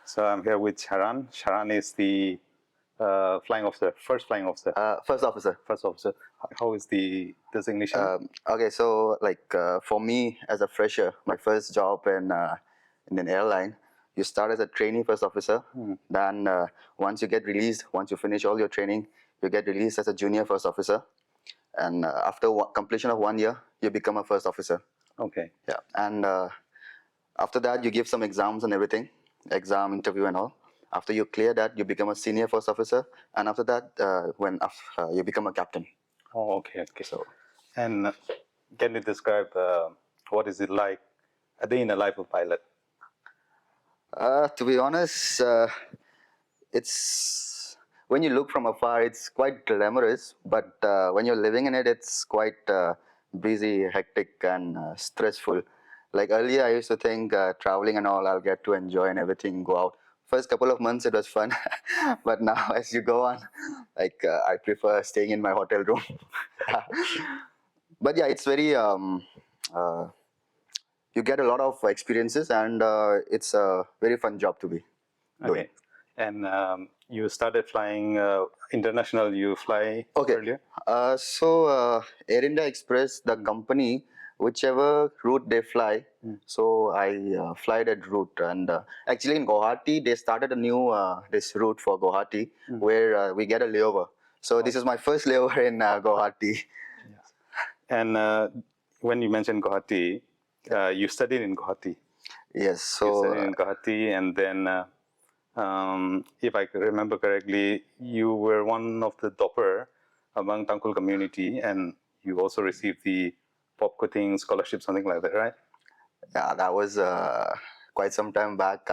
So I'm here with Sharan. Sharan is the flying officer, first flying officer. First officer. First officer. How is the designation? Okay, so for me as a fresher, my first job in an airline, you start as a trainee first officer. Then once you get released, once you finish all your training, you get released as a junior first officer. And after completion of 1 year, you become a first officer. Okay. Yeah, and after that, you give some exams and everything, exam, interview and all. After you clear that, you become a senior first officer. And after that, you become a captain. Oh, okay, okay. So, and can you describe what is it like a day in the life of pilot? to be honest, it's when you look from afar, it's quite glamorous. But when you're living in it, it's quite busy, hectic, and stressful. Like earlier, I used to think traveling and all, I'll get to enjoy and everything, go out. First couple of months, it was fun. But now, as you go on, I prefer staying in my hotel room. But yeah, it's very, you get a lot of experiences, and it's a very fun job to be doing. Okay. And you started flying international, you fly earlier? Air India Express, the company, whichever route they fly, so I fly that route. And actually in Guwahati, they started a new this route for Guwahati, where we get a layover. So this is my first layover in Guwahati. Yes. And when you mentioned Guwahati, you studied in Guwahati. Yes. So you studied in Guwahati, and then if I remember correctly, you were one of the topper among Tangkul community, and you also received the pop quitting scholarship, something like that, right? Yeah, that was quite some time back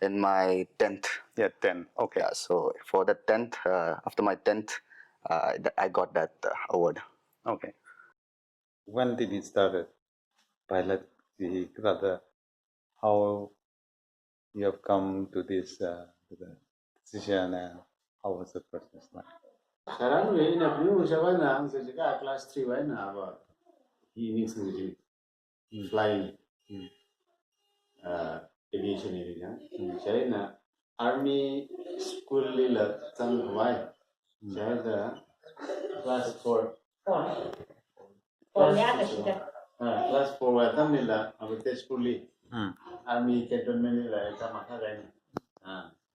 in my 10th. Yeah, 10. Okay. Yeah, so for the 10th, after my 10th, I got that award. Okay. When did it start? Pilot, rather, how you have come to this decision, and how was the process like? Sharan we in a blue Shavana, so class 3 when he needs to flying aviation area. Sharan army school lila some Hawaii. Sharan class 4. Class 4 wa tam lila abate school li. Army cantonment lila tamaka gani.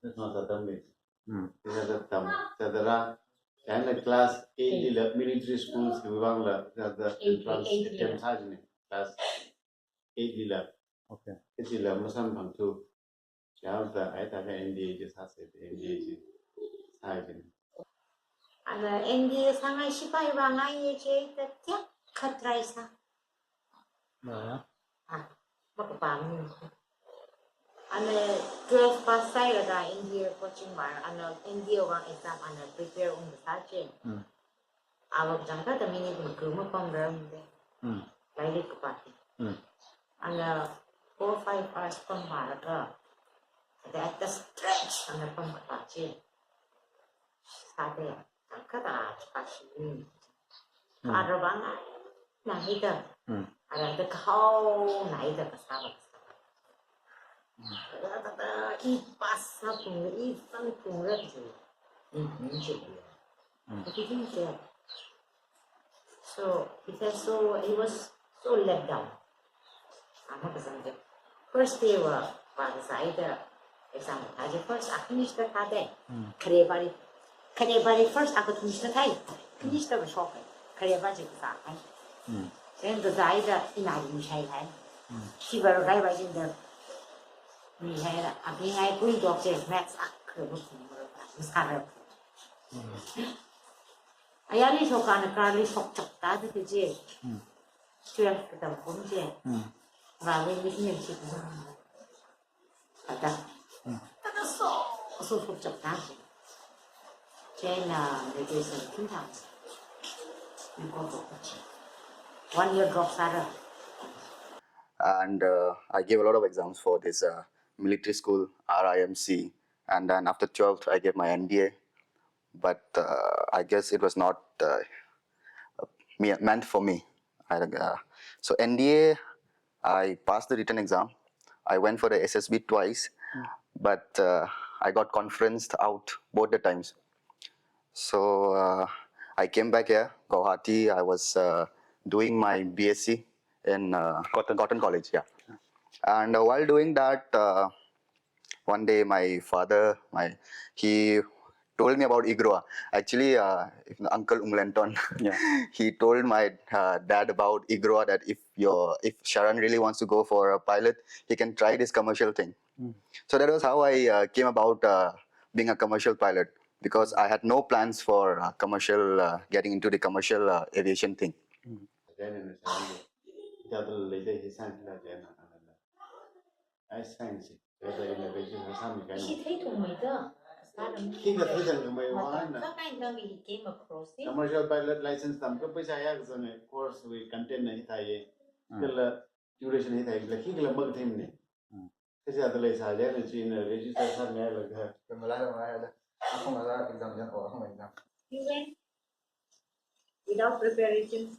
That's not a tam li. This is a tam. Sadara. And the class 8 military schools the entrance attempt class 8 Okay. 8 masam bang tu jauh the I thought NDA just has it NDA ana NDA sangai sipai bangai je tiap katraisa makapang ana 12 pass sai la NDA coaching mar ana NDA wang exam ana prepare sa chen awak jangka the mini pun pam ram de lai ke pati ana 4-5 hours pam mar ka that the stretch ana pam ka chen sade kada kashi ada bangai nah itu ada the kau nah itu kesal ada ipas pun ipan pun lagi so he was so let down. First day was the exam. First, I finished the day. Karibari first, I finished the day. Finished the shop. Karibari then the Zaida in Admission. She was right in the I mean, I bring doctors, Max, I only took on a carly shop that the jail. 12 cái tầm 4 trẻ và bên Mỹ miền chị cũng cả ta nó số phục chập ta trên là người tôi sẽ kinh thẳng mình có phục chị 1 year drop ra. And I gave a lot of exams for this military school, RIMC, and then after 12th I gave my NDA, but I guess it was not meant for me. So NDA, I passed the written exam. I went for the SSB twice, but I got conferenced out both the times. So I came back here, Guwahati. I was doing my BSc in Cotton College, yeah. And while doing that, one day my father, he told me about IGRUA. Actually, Uncle Umlenton, Yeah. he told my dad about IGRUA that if Sharan really wants to go for a pilot, he can try this commercial thing. So that was how I came about being a commercial pilot, because I had no plans for getting into the commercial aviation thing. I science. She thấy thùng mày đó. Khi mà thấy rằng người Mà Hoa các anh đang bị came across it. commercial pilot license tam ka paisa ya zone course we content nahi tha ye kala duration nahi tha ye khi kala mag them ne kaise adale sa ja ne chin register sa me laga He went without preparations,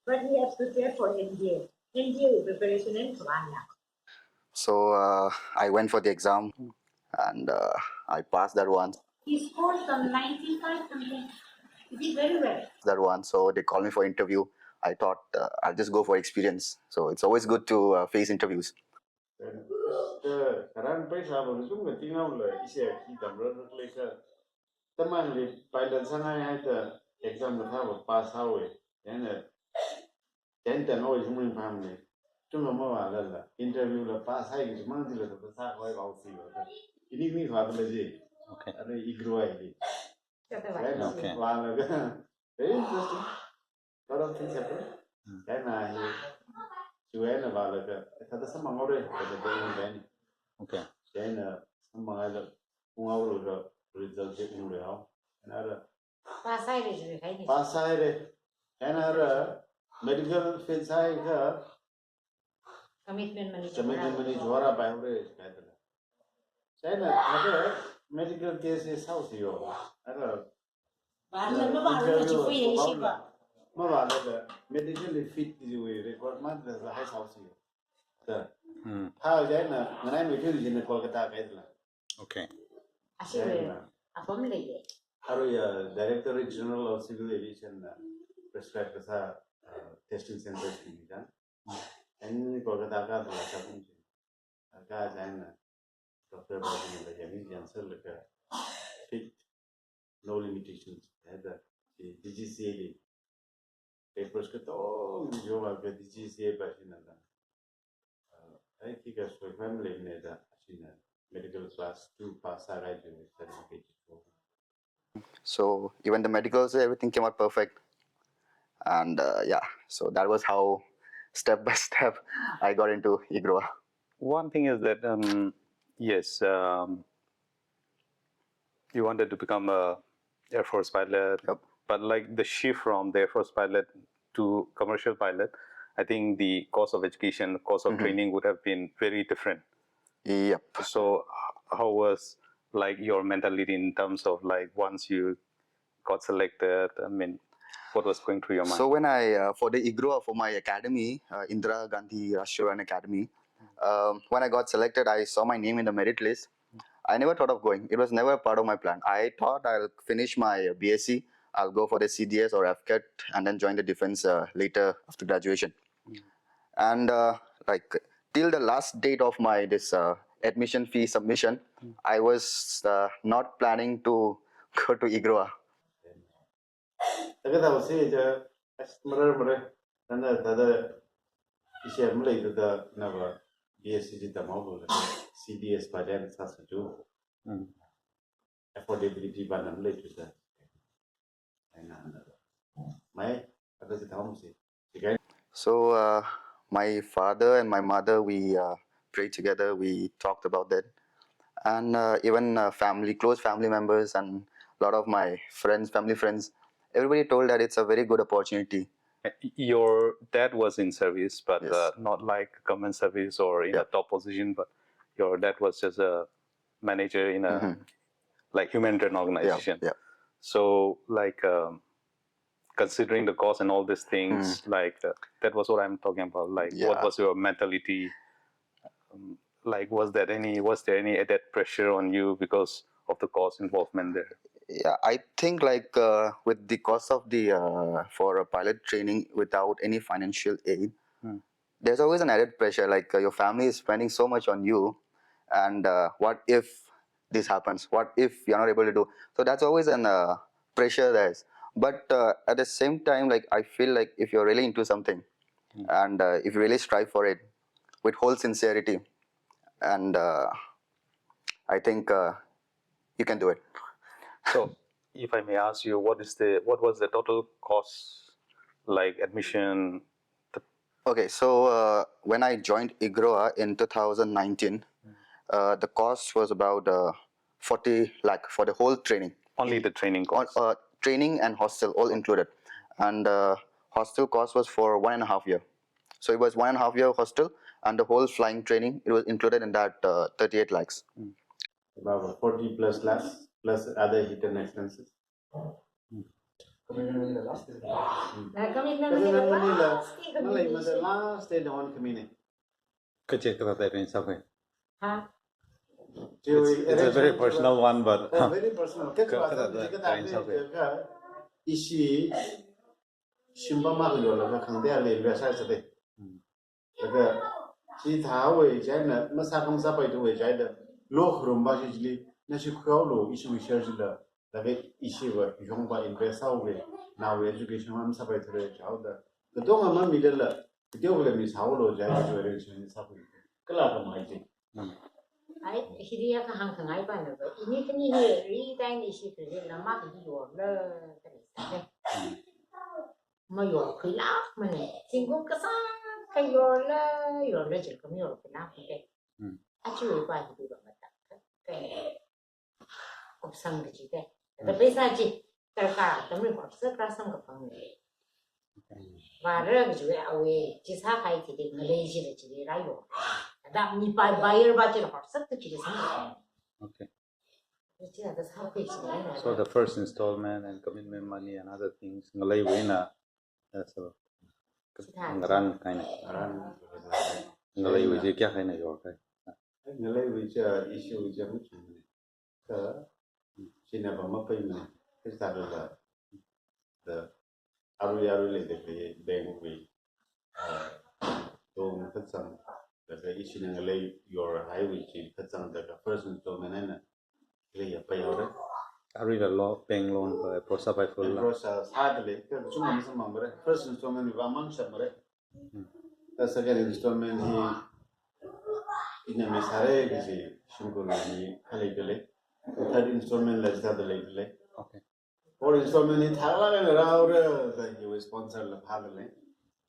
but he has prepared for NDA. NDA preparation in Rastya. So I went for the exam, and I passed that one. He scored some 95 something. He did very well. That one, so they called me for interview. I thought I'll just go for experience. So it's always good to face interviews. karan paisa ba sum ga tinga le ise ki tam ro le ka tamang le pilot sangai hai ta exam ma tha ba pass ha we yana ten ta no jung min pham ne tung ma wa la interview la pass hai ki mang di le ta sa ko ba si ba ini mi fa le ji Okay. are IGRUA ile Okay. very interesting. Lot of things happen. Then you end about like some more then. Okay. Then some other result in real. Another Pass side. Another medical field side. commitment Money Jora by then another medical case is house you. Medically fit record month as a high house. How then, when I'm with you in the Kolkata, Okay. how are Director General of Civil Aviation prescribed as a testing center in Udaan? And Kolkata got the second. Guys, and Dr. Bobby, the Jamie answer like a fit, no limitations. The DGCA papers got all the job of the DGCA passion. I think as for family in medical class 2 pass certificate. So even the medicals, everything came out perfect. And yeah, so that was how step by step I got into IGRUA. One thing is that yes, you wanted to become a Air Force pilot, Yep. but like the shift from the Air Force pilot to commercial pilot, I think the cost of education, cost of training would have been very different. Yep. So how was like your mentality in terms of like once you got selected? I mean, what was going through your mind? So when I for the IGRUA for my academy, Indira Gandhi Rastya Academy, when I got selected, I saw my name in the merit list. I never thought of going. It was never part of my plan. I thought I'll finish my BSc, I'll go for the CDS or FCAT, and then join the defense later after graduation. And like till the last date of my this admission fee submission, I was not planning to go to IGRUA. That was it. Murder, and the issue Malay the never BSC the mobile CDS by then has to do affordability by them later. And my other homes. So my father and my mother, we prayed together. We talked about that, and even close family members, and a lot of my family friends, everybody told that it's a very good opportunity. Your dad was in service, but Yes. not like government service or in a top position, but your dad was just a manager in a like humanitarian organization. Yeah. So like considering the cost and all these things, like that was what I'm talking about. Like what was your mentality like was there any added pressure on you because of the course involvement there? Yeah, I think like with the cost of the for a pilot training without any financial aid, there's always an added pressure. Like your family is spending so much on you, and what if this happens? What if you're not able to do? So that's always an pressure there is. But at the same time, like I feel like if you're really into something, and if you really strive for it with whole sincerity, and I think you can do it. So, if I may ask you, what was the total cost, like admission? Okay, so when I joined IGRUA in 2019, the cost was about 40 lakh for the whole training. Only the training cost? Training and hostel all included. And hostel cost was for 1.5 years. So it was 1.5 year hostel, and the whole flying training, it was included in that 38 lakhs. About 40 plus lakhs, plus other hidden expenses. Nah, kami na Kasi nila naman nila, last malay mo the last day na one kami ni. Kecil kata tayo rin sa akin. Ha? It's a very personal one, but very personal. Kata ishi shimba ma yo la ka khang de le le sa sa de. Daga chi tha wei jai na ma sa kham sa pai to wei jai de lo khrum ba ji li na shi khao lo ishi wi share ji da daga ishi wa yong ba invest sa wei na wei education ma sa pai to le jao da. The dong ma mi de la de le mi sa lo jai ji wei re sa pai. Kala ka mai ji. Ai hiria ka hang kangai pa na ba ini kani he ri dai ni shi ke la ma ki yo le ka ni sa de ma yo khi la ma ne sing ko ka sa ka yo le ji ko mi yo ki la ki de a chi wi pa ki ba ma ta ka ko sang ki ji de da pe sa ji ta ka ta mi ko sa ka sang ka pang ne và rất là chủ yếu là chỉ sao hay thì định lấy gì là chỉ để ra rồi đã mi bài buyer ba chỉ là họ rất chỉ để sống Okay. chỉ là sao phải chỉ là So the first installment and commitment money and other things, ngalay wina. So ngaran kind of ngalay wiji kya kind of your kind. Ngalay wiji issue wiji much ni. Ka sina ba ma pai ni. Kita ada the aru le de bang we dong katsang the issue ngalay your high wiji katsang the first installment na le ya pai ore. Aru la law paying loan by prosa by full. Process hardly ka cuma ni sama mere first installment wa man sa mere. The second installment he in a misare gizi shunko ni khale gele. Third installment la jita de le. Okay. Fourth installment ni thala le ra ore the he was sponsor la phag le.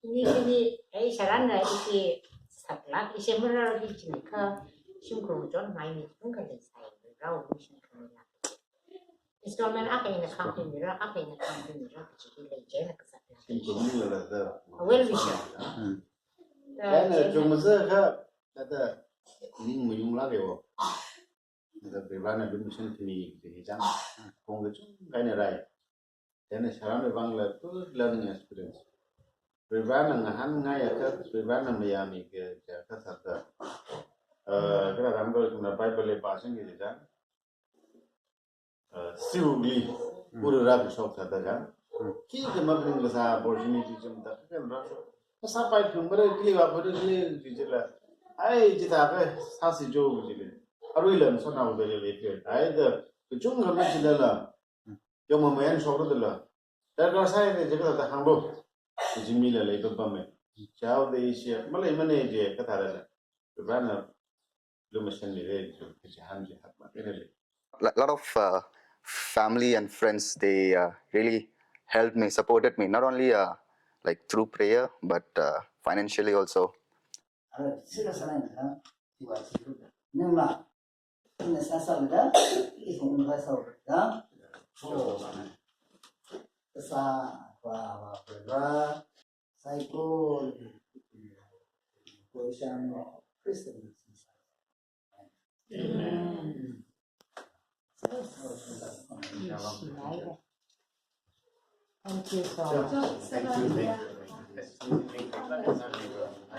ini Sharan là ini sắp lát ini merah di sini ke sungguh John main itu pun kan saya tahu di sini kan lah. Installment apa yang nak kampung merah kecil lagi nak kesat. Shunko ni la the. Well bisa. Kan cuma sah ada ini muyung la lewo. The privana admission ni di jam. Kong itu kan rai. Dan Sharan memang la tu learning experience. Privana ngahan ngaya ke privana Miami ke Jakarta. Kita ramai cuma Bible passing gitu kan. Siuli urut shock ada kan. Kita makin besar opportunity cuma tak kan rasa. Sampai kembali kili apa tu kili jujurlah. Ai kita apa sasi jauh jujur. Aruilan sana udah lepas. Ai dah cuma kami cila yang memain shock tu lah. Terkadang saya ni jaga tak hanglo. Jimila le to pame chao de asia malai mane je kata la bana lu mission le to jahan je hat ma ele A lot of family and friends, they really helped me, supported me, not only like through prayer, but financially also. Thank you so much. thank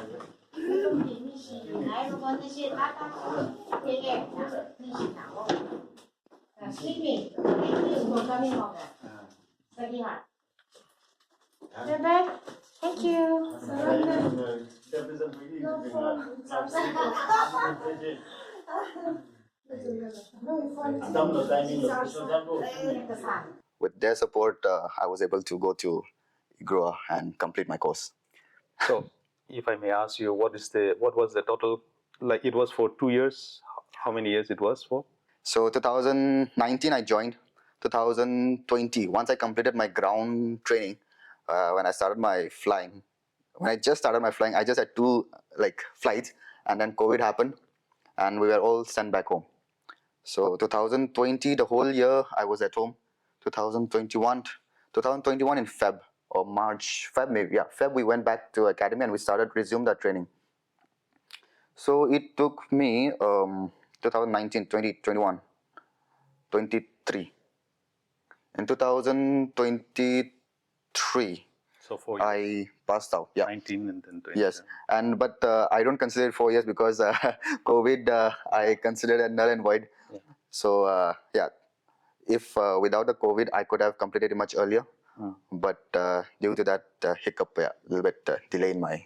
you Sleeping. Thank you. With their support, I was able to go to IGRUA and complete my course. So, if I may ask you, what was the total? Like, it was for 2 years. How many years it was for? So 2019 I joined. 2020, once I completed my ground training, when I started my flying, I just had 2 flights, and then COVID happened, and we were all sent back home. So 2020, the whole year I was at home. 2021 in Feb or March, Feb we went back to academy and we resumed our training. So it took me 2019, 20, 21, 23. In 2023, So 4 years. I passed out. Yeah. 19 and then 20. Yes, but I don't consider it 4 years because COVID I considered it null and void. Yeah. So if without the COVID I could have completed it much earlier, but due to that hiccup, a little bit delay in my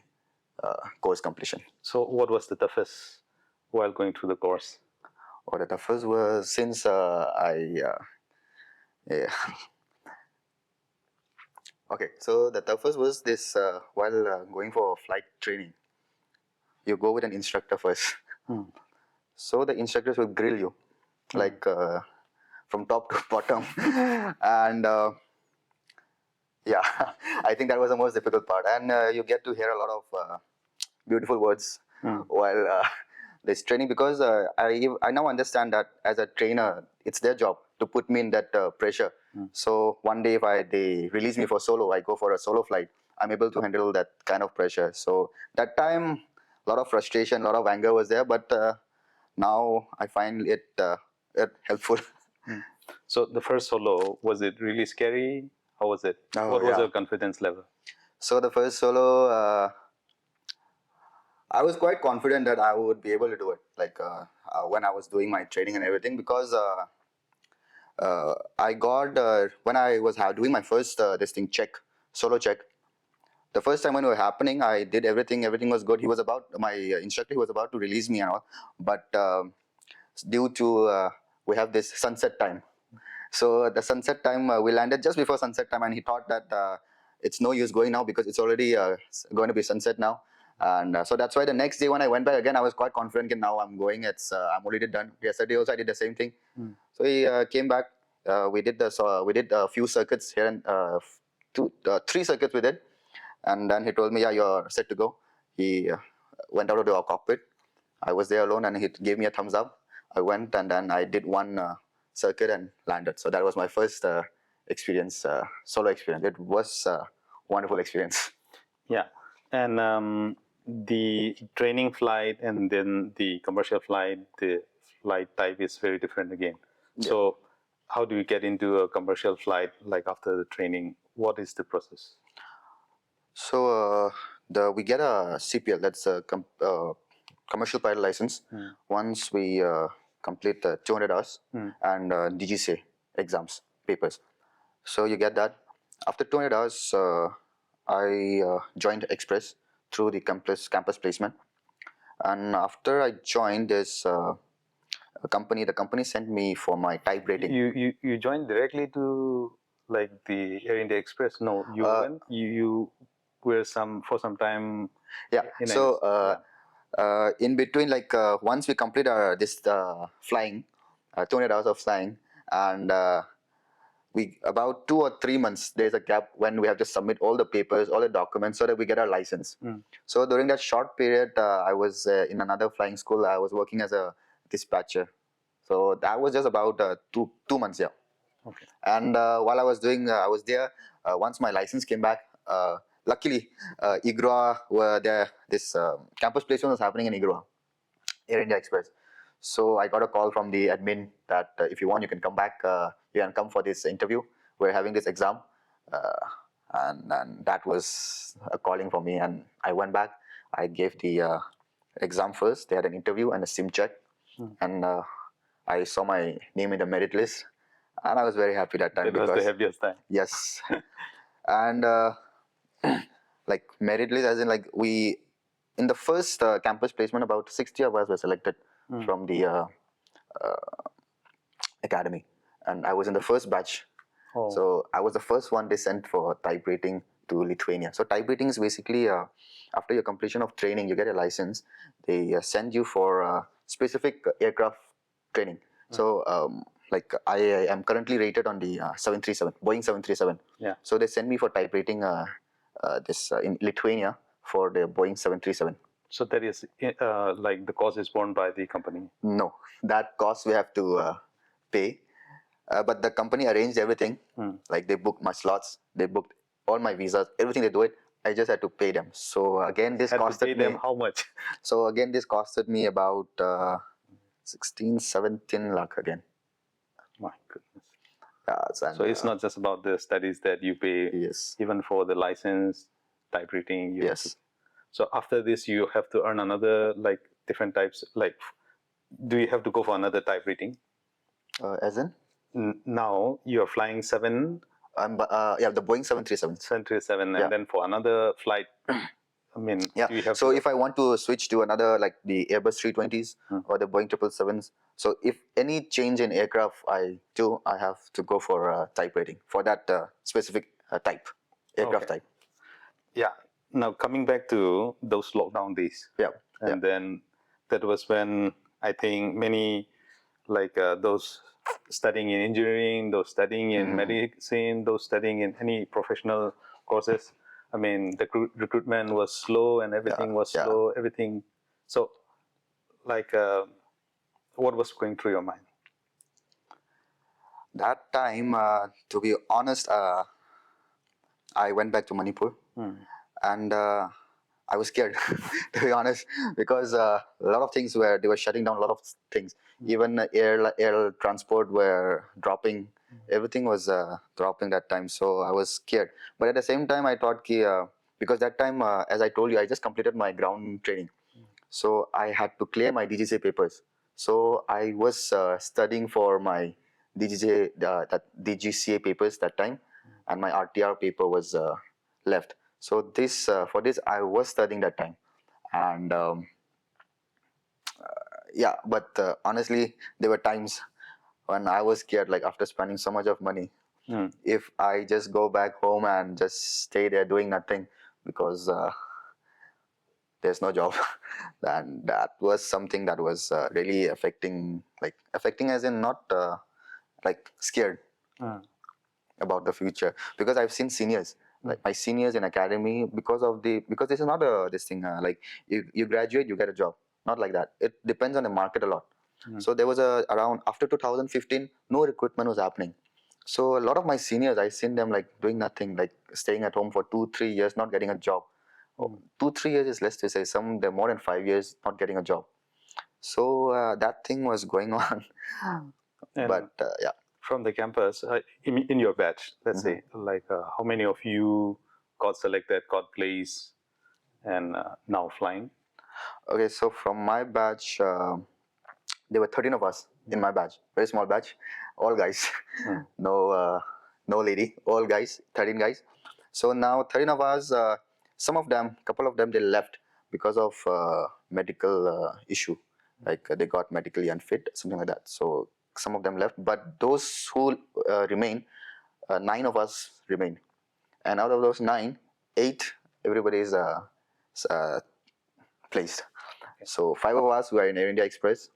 course completion. So what was the toughest while going through the course? The toughest was since okay, so the toughest was this while going for flight training. You go with an instructor first. So the instructors will grill you, like from top to bottom. And yeah, I think that was the most difficult part. And you get to hear a lot of beautiful words while this training, because I now understand that as a trainer, it's their job to put me in that pressure. So one day if they release me for solo, I go for a solo flight, I'm able to handle that kind of pressure. So that time, a lot of frustration, a lot of anger was there, but now I find it helpful. So the first solo, was it really scary? How was it? What was your confidence level? So the first solo, I was quite confident that I would be able to do it, like when I was doing my training and everything, because I got, when I was doing my first solo check, the first time when it was happening, I did everything was good. My instructor, he was about to release me and all, but due to, we have this sunset time. So the sunset time, we landed just before sunset time, and he thought that it's no use going now because it's already going to be sunset now. And so that's why the next day when I went back again, I was quite confident that now I'm going. I'm already done. Yesterday also I did the same thing. So he came back. We did a few circuits here, and 3 circuits we did. And then he told me, yeah, you're set to go. He went out of the cockpit. I was there alone, and he gave me a thumbs up. I went, and then I did one circuit and landed. So that was my first experience, solo experience. It was a wonderful experience. Yeah, and the training flight and then the commercial flight, the flight type is very different again. Yeah. So how do you get into a commercial flight, like after the training? What is the process? So we get a CPL, that's a commercial pilot license. Once we complete the 200 hours and DGCA exams, papers. So you get that. After 200 hours, I joined Express through the campus placement. And after I joined this company, the company sent me for my type rating. You joined directly to like the Air India Express? No, you were for some time. Yeah. So in between, like once we complete this flying, 200 hours of flying, and we about 2 or 3 months, there's a gap when we have to submit all the papers, all the documents, so that we get our license. So during that short period, I was in another flying school. I was working as a dispatcher. So that was just about 2 months, yeah. Okay. And while I was there. Once my license came back, luckily, IGRUA were there. This campus placement was happening in IGRUA, Air India Express. So I got a call from the admin that if you want, you can come back. You can come for this interview. We're having this exam, and that was a calling for me. And I went back. I gave the exam first. They had an interview and a sim check, and I saw my name in the merit list, and I was very happy that time. That was the happiest time. Yes, and like merit list, as in like we in the first campus placement, about 60 of us were selected from the academy, and I was in the first batch. Oh. So I was the first one they sent for type rating to Lithuania. So type rating is basically after your completion of training, you get a license. They send you for specific aircraft training. So like I am currently rated on the 737, Boeing 737. Yeah. So they send me for type rating in Lithuania for the Boeing 737. So that is like the cost is borne by the company. No, that cost we have to pay. But the company arranged everything. Like they booked my slots, they booked all my visas, everything they do it. I just had to pay them. So again, this Had to costed pay me. them how much? So again, this costed me about 16, 17 lakh again. My goodness. And, So it's not just about the studies that you pay. Yes. Even for the license, type rating. You have Yes. to, so after this, you have to earn another like different types. Like, do you have to go for another type rating? As in? Now you're flying the Boeing 737. 737, and then for another flight, I mean, Yeah. you have So to, if I want to switch to another, like the Airbus 320s or the Boeing 777s, so if any change in aircraft I do, I have to go for type rating for that specific type, aircraft type. Yeah. Now coming back to those lockdown days. Yeah. And then that was when I think many like those studying in engineering, those studying in medicine, those studying in any professional courses. I mean, the recruitment was slow and everything was slow, everything. So like, what was going through your mind? That time, to be honest, I went back to Manipur, and I was scared, to be honest, because a lot of things they were shutting down a lot of things. Even air transport were dropping. Everything was dropping that time, so I was scared. But at the same time, I thought, because that time, as I told you, I just completed my ground training, so I had to clear my DGCA papers. So I was studying for my DGCA papers that time, and my RTR paper was left. So this for this I was studying that time, and but honestly, there were times when I was scared, like after spending so much of money, if I just go back home and just stay there doing nothing because there's no job, and that was something that was really affecting as in not like scared about the future, because I've seen seniors, like my seniors in academy, because this is not this thing like you graduate, you get a job. Not like that. It depends on the market a lot. So there was around after 2015, no recruitment was happening. So a lot of my seniors, I seen them like doing nothing, like staying at home for 2-3 years, not getting a job. 2-3 years is less to say. Some they're more than 5 years not getting a job. So that thing was going on. But from the campus, in your batch, let's say, like how many of you got selected, got placed, and now flying? Okay, so from my batch, there were 13 of us in my batch, very small batch, all guys, no lady, all guys, 13 guys. So now 13 of us, couple of them, they left because of medical issue, like they got medically unfit, something like that. So some of them left, but those who remain, 9 of us remain, and out of those 9, 8, everybody is placed. So 5 of us were in Air India Express,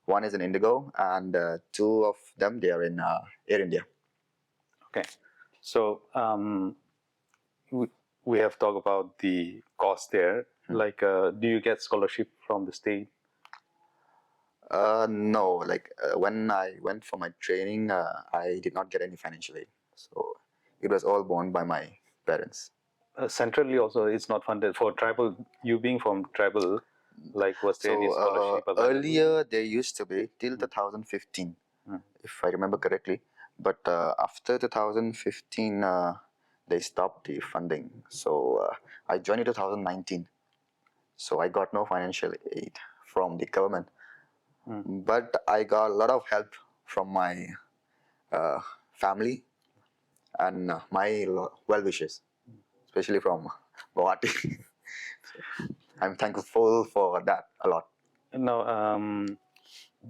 1 is in Indigo, and 2 of them, they are in Air India. Okay, so we have talked about the cost there. Like, do you get scholarship from the state? No, like when I went for my training, I did not get any financial aid. So it was all borne by my parents. Centrally also, it's not funded for tribal. You being from tribal, like, was there any scholarship available? Earlier there used to be till 2015, if I remember correctly. But after 2015, they stopped the funding. So I joined in 2019. so I got no financial aid from the government. But I got a lot of help from my family and my well wishes, especially from Guwahati. I'm thankful for that a lot. No,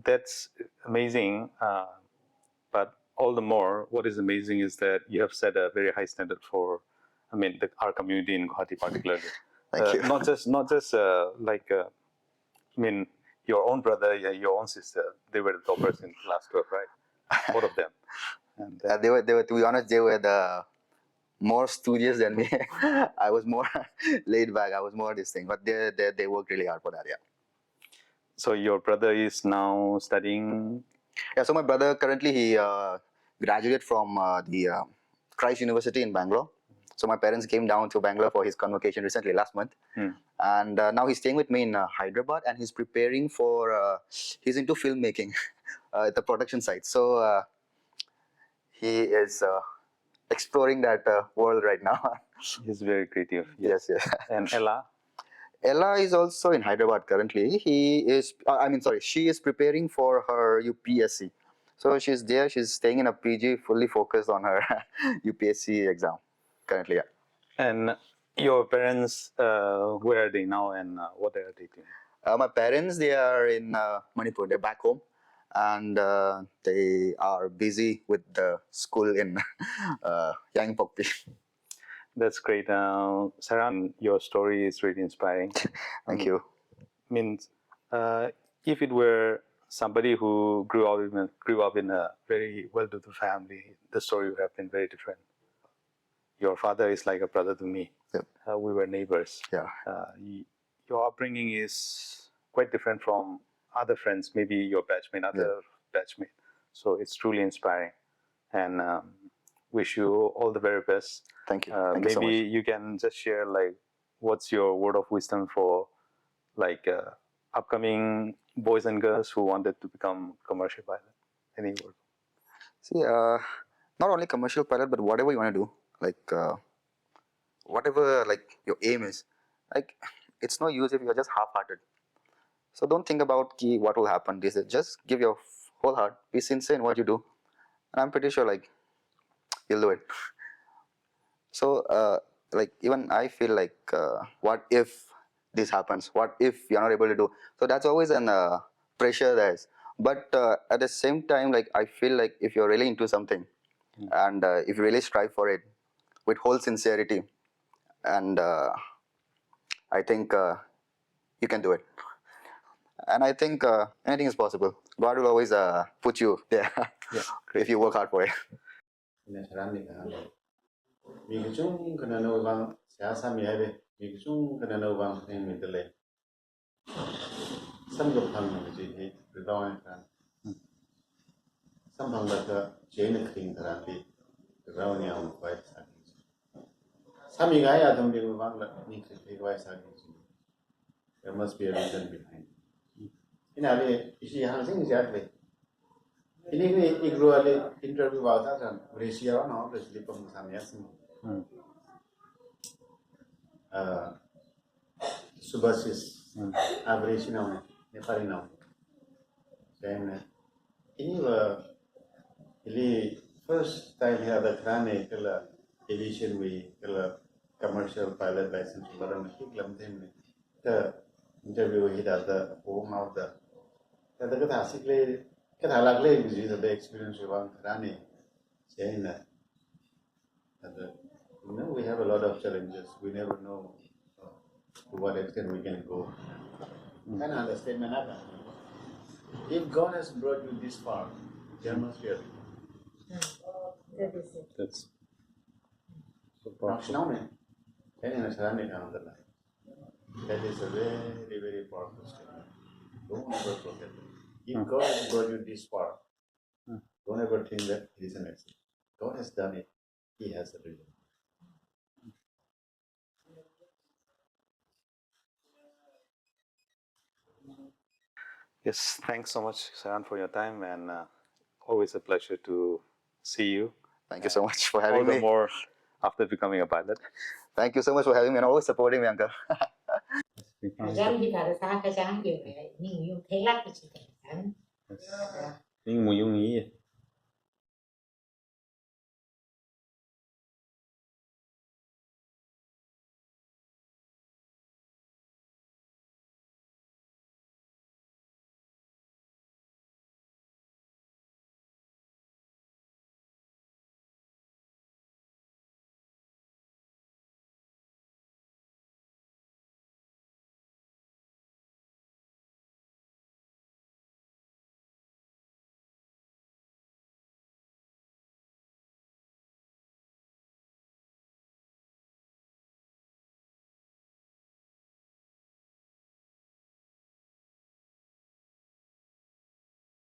that's amazing. But all the more, what is amazing is that you have set a very high standard for, our community in Guwahati particularly. Thank you. Not just your own brother, your own sister. They were the toppers in class 12, right? Both of them. And They were, to be honest, they were the more studious than me. I was more laid back. I was more this thing, but they worked really hard for that. Yeah. so your brother is now studying. Yeah. So my brother currently he graduated from the Christ University in Bangalore. So my parents came down to Bangalore for his convocation recently last month, and now he's staying with me in Hyderabad, and he's preparing for. He's into filmmaking, the production side. So he is exploring that world right now. He's very creative. Yes. And Ella. Ella is also in Hyderabad currently. She is preparing for her UPSC. So she's there. She's staying in a PG, fully focused on her UPSC exam currently. Yeah. And your parents, where are they now, and what are they doing? My parents, they are in Manipur. They're back home, and they are busy with the school in Yangpokpi. That's great. Sharan, your story is really inspiring. Thank you. Means, if it were somebody who grew up in a very well-to-do family, the story would have been very different. Your father is like a brother to me. Yep. We were neighbors. Yeah. Your upbringing is quite different from other friends, maybe your batchmate, batchmate. So it's truly inspiring, and wish you all the very best. Thank you. Maybe you so much. you can just share what's your word of wisdom for upcoming boys and girls who wanted to become commercial pilot. Any word? See, not only commercial pilot, but whatever you want to do, whatever your aim is, it's no use if you're just half-hearted. So don't think about what will happen. Just give your whole heart, be sincere in what you do, and I'm pretty sure you'll do it. So even I feel what if this happens? What if you're not able to do? So that's always an pressure there is. But at the same time, I feel if you're really into something, and if you really strive for it with whole sincerity, and I think you can do it. And I think anything is possible. God will always put you there if you work hard for it. Migzung kana no bang siasa mi habe migzung kana no bang thing mi dele sam go phang mi ji he ridong kan sam phang da jane thing thara bi ridong ni am vai sa sam mi ga ya dum bi bang la ni ke vai sa there must be a reason behind ina le isi hang sing ja le ini ni IGRUA le interview ba ta san Rastya no le pam sam ya sim Subhasis average now Nepali now. Then ini first time here the krane kala aviation we kala commercial pilot license baram hiklam then the interview he that the home of the kata sikle kata lagle is the experience of krane saying that we have a lot of challenges. We never know to what extent we can go. Can I understand Manaka? If God has brought you this far, there must be a reason. That is it. That's so powerful. That is a very, very powerful statement. Don't ever forget it. If God has brought you this far, don't ever think that it is an accident. God has done it. He has a reason. Yes, thanks so much, Sharan, for your time, and always a pleasure to see you. Thank you so much for having All the me. more after becoming a pilot. Thank you so much for having me and always supporting me, Uncle. Jangan kita ada salah kerjaan juga, ini yung telak itu kan. Ning muyung yi.